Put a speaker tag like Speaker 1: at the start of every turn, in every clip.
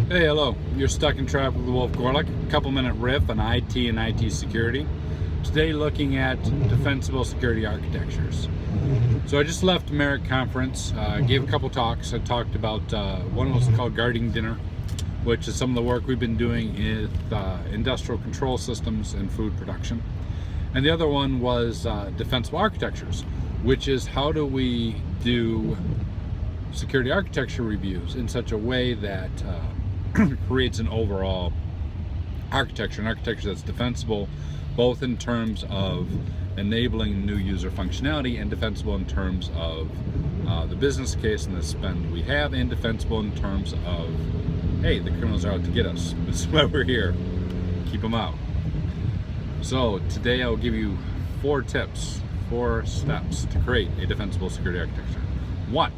Speaker 1: Hey, hello. You're stuck in traffic with Wolf Gorlick. A couple-minute riff on IT and IT security. Today looking at defensible security architectures. So I just left Merrick conference, gave a couple talks. I talked about, one was called Guarding Dinner, which is some of the work we've been doing with industrial control systems and food production. And the other one was defensible architectures, which is how do we do security architecture reviews in such a way that creates an overall architecture, an architecture that's defensible, both in terms of enabling new user functionality and defensible in terms of the business case and the spend we have, and defensible in terms of, hey, the criminals are out to get us. This is why we're here. Keep them out. So today I'll give you 4 tips, 4 steps to create a defensible security architecture. 1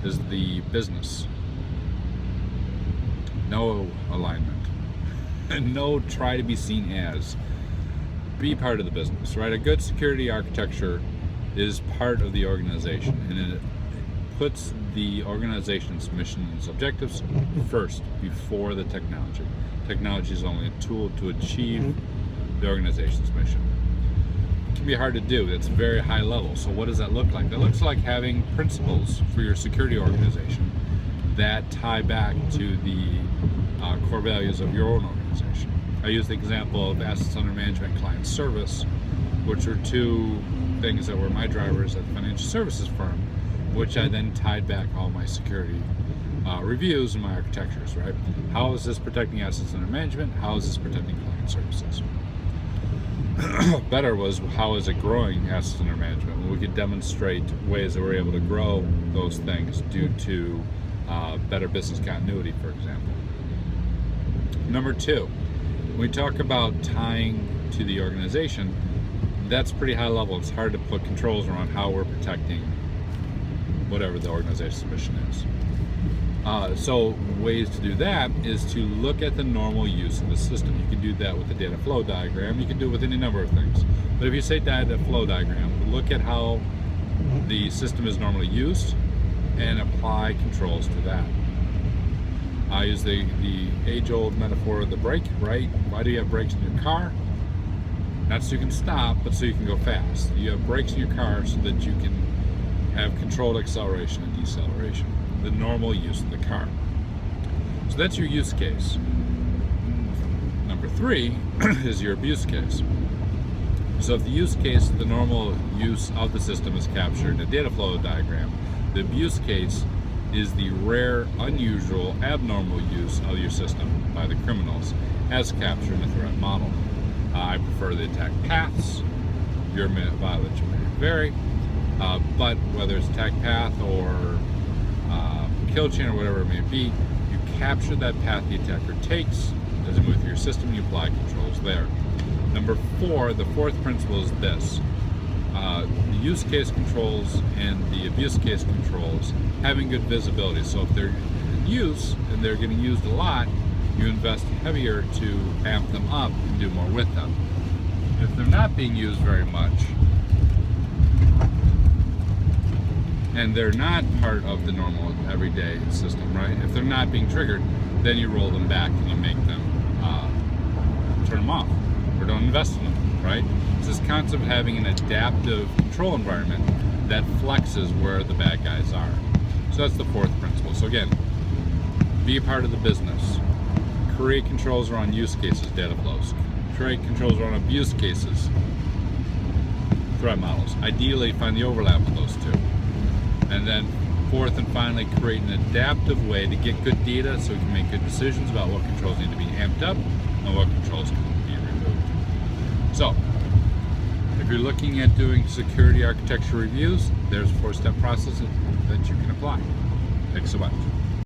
Speaker 1: is the business. No alignment. And no try to be seen as. Be part of the business, right? A good security architecture is part of the organization, and it puts the organization's mission and objectives first before the technology. Technology is only a tool to achieve the organization's mission. It can be hard to do. It's very high level. So what does that look like? That looks like having principles for your security organization that tie back to the core values of your own organization. I use the example of assets under management, client service, which are 2 things that were my drivers at the financial services firm, which I then tied back all my security reviews and my architectures, right? How is this protecting assets under management? How is this protecting client services? Better was, how is it growing assets under management? Well, we could demonstrate ways that we're able to grow those things due to better business continuity, for example. Number 2, when we talk about tying to the organization, that's pretty high level. It's hard to put controls around how we're protecting whatever the organization's mission is. So ways to do that is to look at the normal use of the system. You can do that with the data flow diagram. You can do it with any number of things. But if you say data flow diagram, look at how the system is normally used and apply controls to that. I use the age-old metaphor of the brake, right? Why do you have brakes in your car? Not so you can stop, but so you can go fast. You have brakes in your car so that you can have controlled acceleration and deceleration, the normal use of the car. So that's your use case. Number 3 is your abuse case. So if the use case, the normal use of the system is captured in a data flow diagram, the abuse case is the rare, unusual, abnormal use of your system by the criminals as captured in the threat model. I prefer the attack paths. Your mileage may vary, but whether it's attack path or kill chain or whatever it may be, you capture that path the attacker takes as you move through your system and you apply controls there. Number 4, the 4th principle is this. The use case controls and the abuse case controls having good visibility. So if they're in use and they're getting used a lot, you invest heavier to amp them up and do more with them. If they're not being used very much and they're not part of the normal everyday system, right? If they're not being triggered, then you roll them back and you make them turn them off or don't invest in them, right? It's this concept of having an adaptive control environment that flexes where the bad guys are. So that's the 4th principle. So again, be a part of the business. Create controls around use cases, data flows. Create controls around abuse cases, threat models. Ideally, find the overlap of those 2. And then 4th and finally, create an adaptive way to get good data so we can make good decisions about what controls need to be amped up and what controls can be removed. So, if you're looking at doing security architecture reviews, there's a 4-step process that you can apply. Thanks so much.